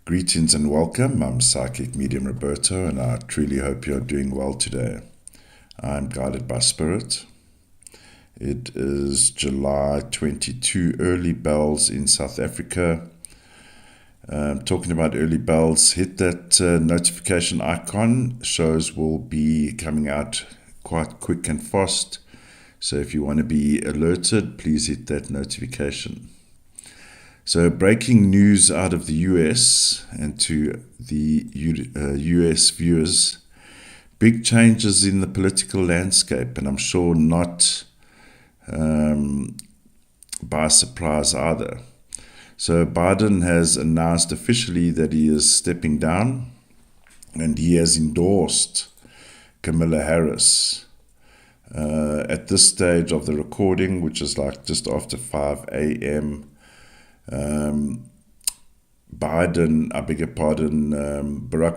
Greetings and welcome. I'm Psychic Medium Roberto, and I truly hope you're doing well today. I'm guided by Spirit. It is July 22, early bells in South Africa. Talking about early bells, hit that notification icon. Shows will be coming out quite quick and fast. So if you want to be alerted, please hit that notification. So breaking news out of the US and to the US viewers, big changes in the political landscape, and I'm sure not by surprise either. So Biden has announced officially that he is stepping down, and he has endorsed Camala Harris. At this stage of the recording, which is like just after 5 a.m., Barack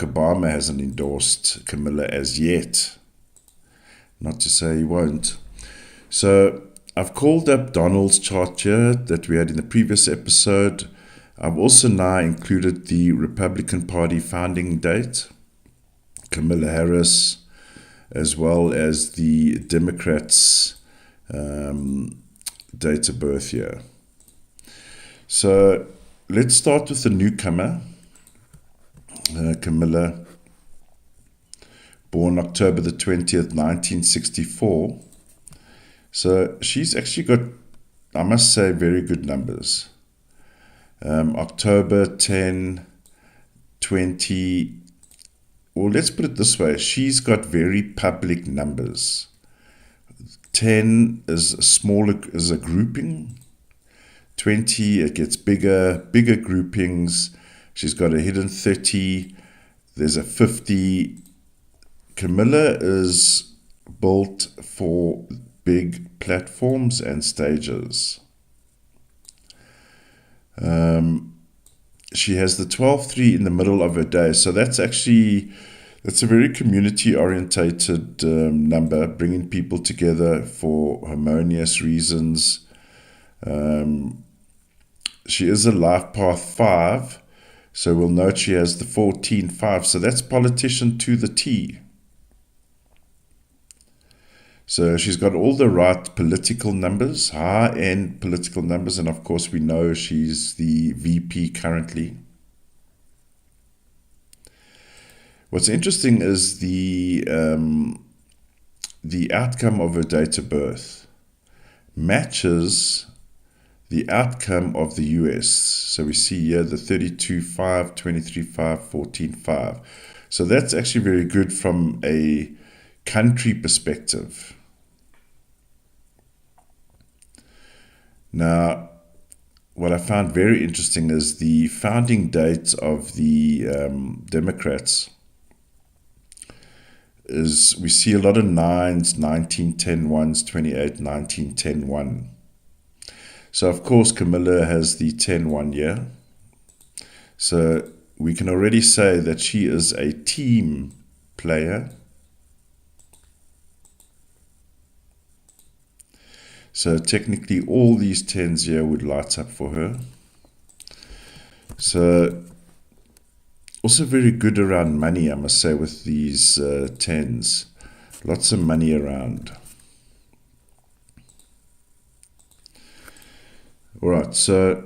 Obama hasn't endorsed Camala as yet. Not to say he won't. So I've called up Donald's chart here that we had in the previous episode. I've also now included the Republican Party founding date, Camala Harris, as well as the Democrats' date of birth here. So let's start with the newcomer, Camala, born October the 20th, 1964. So she's actually got, I must say, very good numbers. October 10, 20, well, let's put it this way. She's got very public numbers. 10 is a grouping. 20, it gets bigger groupings. She's got a hidden 30. There's a 50. Camala is built for big platforms and stages. She has the 12-3 in the middle of her day. So that's a very community-orientated number, bringing people together for harmonious reasons. She is a life path 5, so we'll note she has the 14-5, so that's politician to the T. So she's got all the right political numbers, high-end political numbers, and of course we know she's the VP currently. What's interesting is the outcome of her date of birth matches the outcome of the US. So we see here the 32-5, 23-5, 14-5. So that's actually very good from a country perspective. Now, what I found very interesting is the founding date of the Democrats is we see a lot of 9s, 19, 10, 1s, 28, 19, 10, 1. So, of course, Camala has the 10-1 year. So we can already say that she is a team player. So technically, all these 10s here would light up for her. So also very good around money, I must say, with these 10s. Lots of money around. All right, so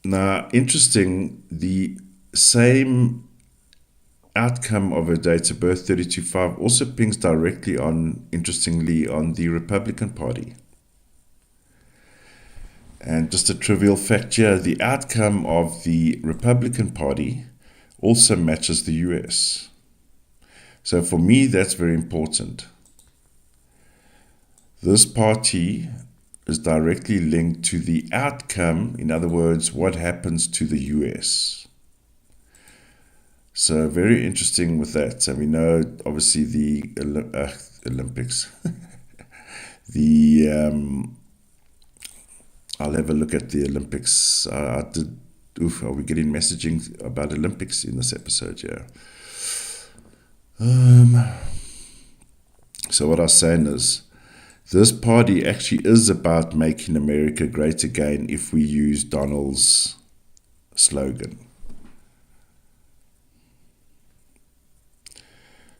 now interesting, the same outcome of her date of birth, 32-5, also pings directly on, interestingly, on the Republican Party. And just a trivial fact here, the outcome of the Republican Party also matches the US. So for me, that's very important. This party is directly linked to the outcome, in other words, what happens to the US. So very interesting with that. So we know, obviously, the Olympics. I'll have a look at the Olympics. Are we getting messaging about Olympics in this episode? Yeah. So what I was saying is, this party actually is about making America great again if we use Donald's slogan.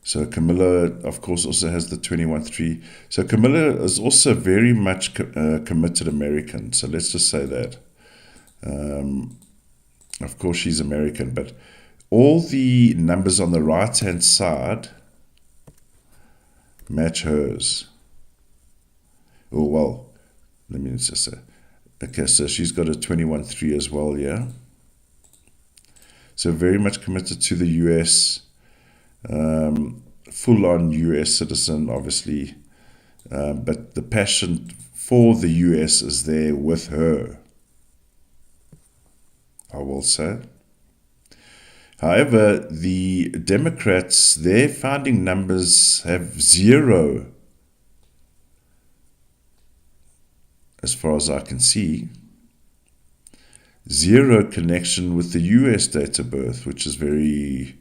So Camilla, of course, also has the 21-3. So Camilla is also very much committed American. So let's just say that. Of course, she's American, but all the numbers on the right-hand side match hers. Oh, well, let me just say. Okay, so she's got a 21-3 as well, yeah? So very much committed to the US. Full-on US citizen, obviously, but the passion for the US is there with her, I will say. However, the Democrats, their founding numbers have 0, as far as I can see. 0 connection with the US date of birth, which is very...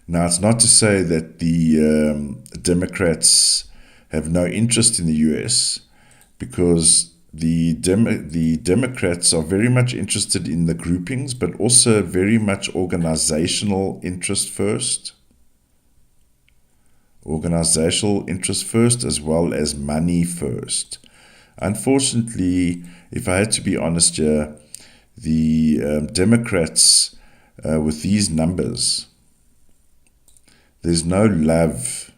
Now, it's not to say that the Democrats have no interest in the US, because the Democrats are very much interested in the groupings, but also very much organizational interest first. Organizational interest first, as well as money first. Unfortunately, if I had to be honest here, the Democrats, with these numbers, there's no love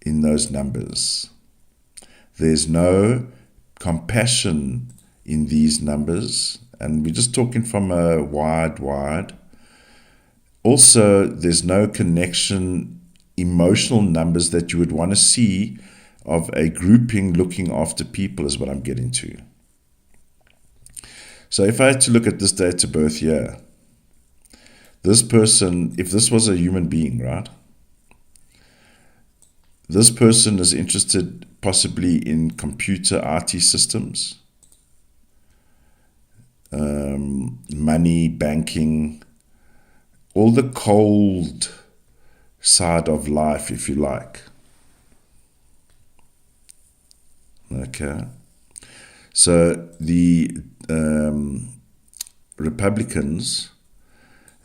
in those numbers. There's no compassion in these numbers. And we're just talking from a wide. Also, there's no connection, emotional numbers that you would want to see of a grouping looking after people is what I'm getting to. So if I had to look at this date of birth here, this person, if this was a human being, right? This person is interested possibly in computer IT systems, money, banking, all the cold side of life, if you like. Okay. So the Republicans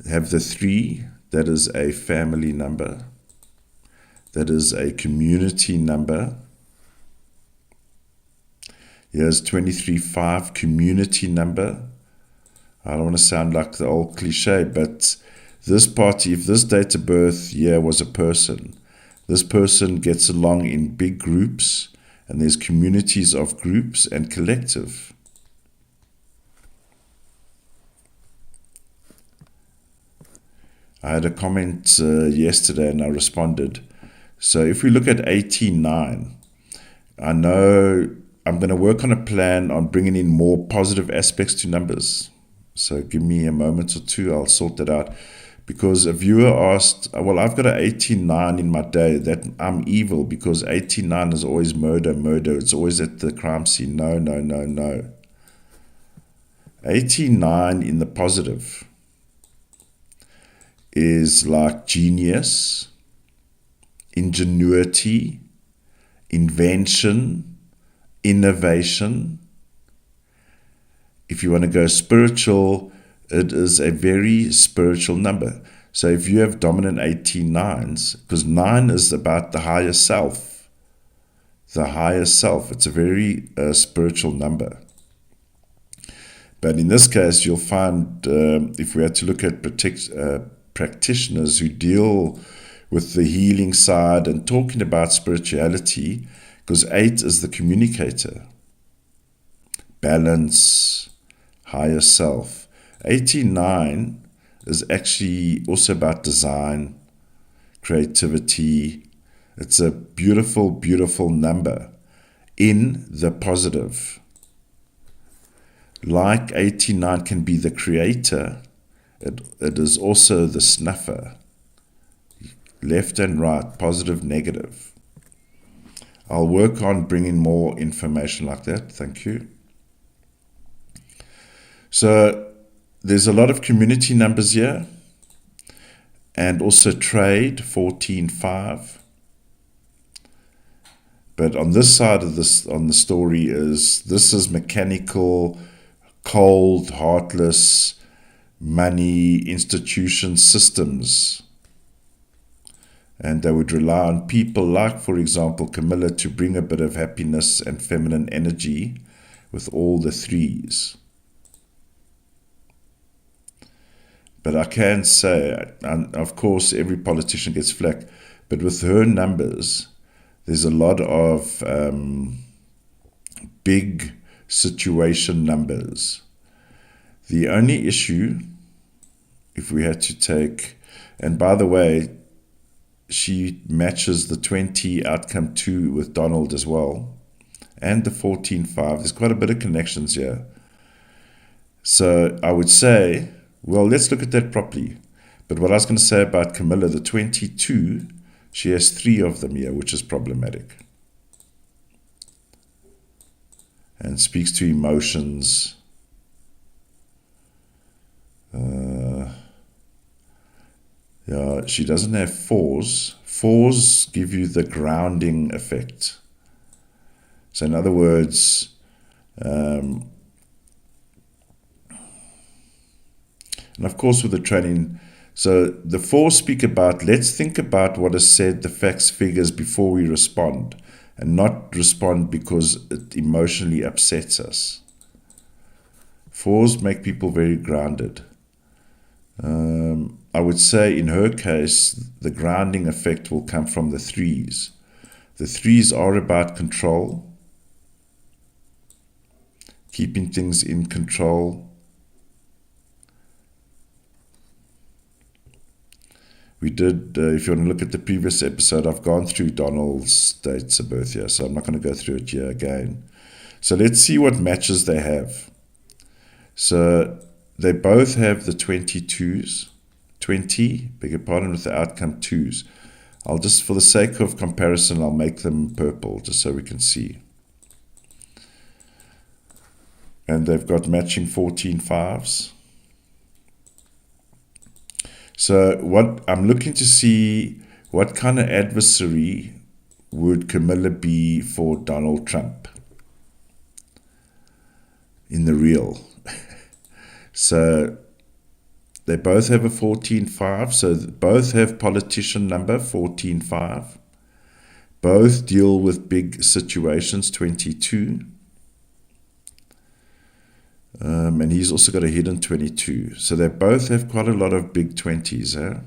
have the 3, that is a family number, that is a community number. Here's 23-5, community number. I don't want to sound like the old cliche, but this party, if this date of birth here was a person, this person gets along in big groups, and there's communities of groups and collective. I had a comment yesterday and I responded. So if we look at 18-9, I know I'm going to work on a plan on bringing in more positive aspects to numbers. So give me a moment or two, I'll sort that out. Because a viewer asked, well, I've got an 18-9 in my day, that I'm evil because 18-9 is always murder. It's always at the crime scene. No. 18-9 in the positive is like genius, ingenuity, invention, innovation. If you want to go spiritual, it is a very spiritual number. So if you have dominant 18-9s, because 9 is about the higher self. The higher self. It's a very spiritual number. But in this case, you'll find, if we had to look at practitioners who deal with the healing side and talking about spirituality, because 8 is the communicator. Balance, higher self. 18-9 is actually also about design, creativity. It's a beautiful, beautiful number in the positive. Like 18-9 can be the creator, it is also the snuffer. Left and right, positive, negative. I'll work on bringing more information like that. Thank you. So there's a lot of community numbers here, and also trade, 14-5. But on this side of this, on the story, this is mechanical, cold, heartless, money, institutions, systems. And they would rely on people like, for example, Camilla, to bring a bit of happiness and feminine energy with all the threes. But I can say, and of course, every politician gets flack, but with her numbers, there's a lot of big situation numbers. The only issue, if we had to take, and by the way, she matches the 20 outcome 2 with Donald as well, and the 14-5. There's quite a bit of connections here. So I would say, well, let's look at that properly. But what I was going to say about Camilla, the 22, she has 3 of them here, which is problematic. And speaks to emotions. Yeah, she doesn't have 4s. 4s give you the grounding effect. So in other words, and of course with the training, so the 4s speak about, let's think about what is said, the facts, figures, before we respond, and not respond because it emotionally upsets us. 4s make people very grounded. I would say in her case, the grounding effect will come from the 3s. The 3s are about control, keeping things in control. We did, if you want to look at the previous episode, I've gone through Donald's dates of birth here, so I'm not going to go through it here again. So let's see what matches they have. So they both have the 22s, 20, beg your pardon, with the outcome 2s. I'll just, for the sake of comparison, I'll make them purple, just so we can see. And they've got matching 14-5s. So what I'm looking to see, what kind of adversary would Camilla be for Donald Trump in the real? So they both have a 14-5, so both have politician number 14-5. Both deal with big situations, 22. And he's also got a hidden 22. So they both have quite a lot of big 20s.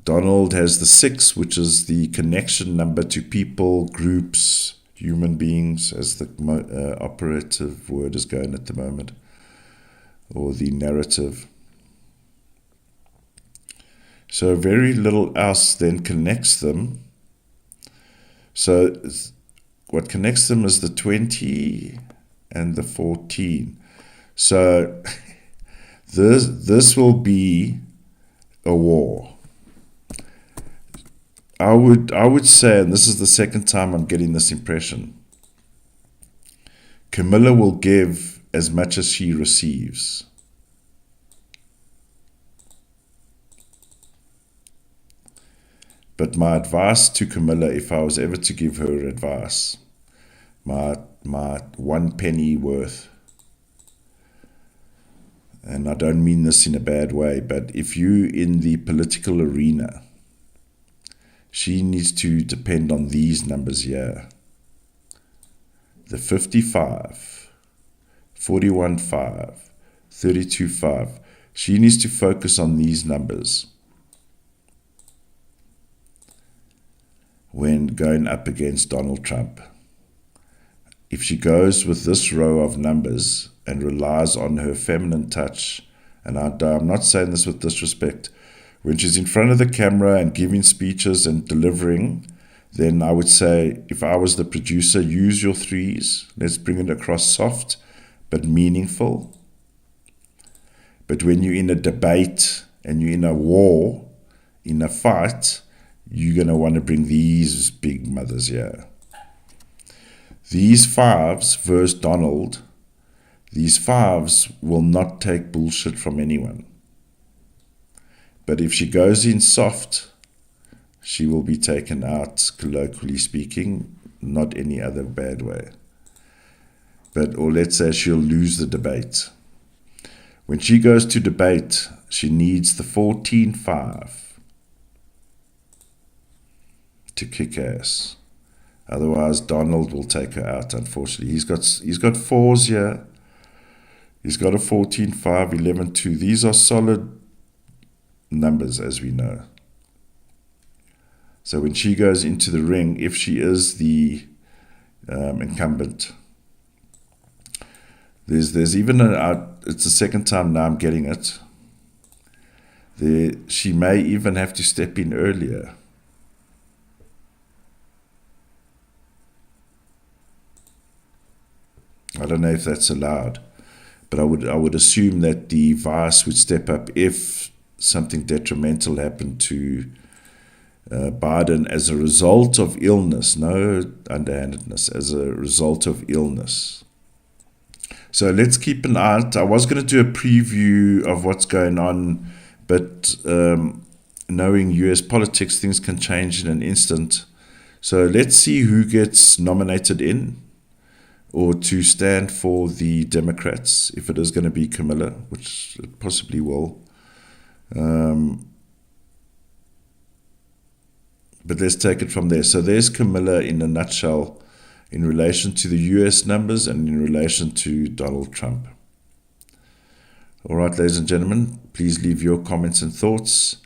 Donald has the 6, which is the connection number to people, groups, human beings, as the operative word is going at the moment, or the narrative. So very little else then connects them. So what connects them is the 20 and the 14. So this will be a war. I would say, and this is the second time I'm getting this impression, Camilla will give as much as she receives. But my advice to Camilla, if I was ever to give her advice, my 1 penny worth, and I don't mean this in a bad way, but if you in the political arena, she needs to depend on these numbers here. The 55, 41.5, 32.5. She needs to focus on these numbers when going up against Donald Trump. If she goes with this row of numbers and relies on her feminine touch, and I'm not saying this with disrespect, when she's in front of the camera and giving speeches and delivering, then I would say, if I was the producer, use your 3s. Let's bring it across soft but meaningful. But when you're in a debate and you're in a war, in a fight, you're going to want to bring these big mothers here. These 5s versus Donald, these 5s will not take bullshit from anyone. But if she goes in soft, she will be taken out, colloquially speaking, not any other bad way. or let's say she'll lose the debate. When she goes to debate, she needs the 14-5 to kick ass. Otherwise, Donald will take her out, unfortunately. He's got fours here. He's got a 14-5, 11-2. These are solid numbers, as we know. So when she goes into the ring, if she is the incumbent, there's even it's the second time now I'm getting it. She may even have to step in earlier. I don't know if that's allowed, but I would assume that the vice would step up if something detrimental happened to Biden as a result of illness, no underhandedness, as a result of illness. So let's keep an eye out. I was going to do a preview of what's going on, but knowing US politics, things can change in an instant. So let's see who gets nominated in or to stand for the Democrats, if it is going to be Kamala, which it possibly will. But let's take it from there. So there's Kamala in a nutshell in relation to the US numbers and in relation to Donald Trump. All right, ladies and gentlemen, please leave your comments and thoughts.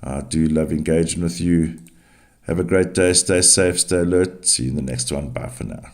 I do love engaging with you. Have a great day. Stay safe. Stay alert. See you in the next one. Bye for now.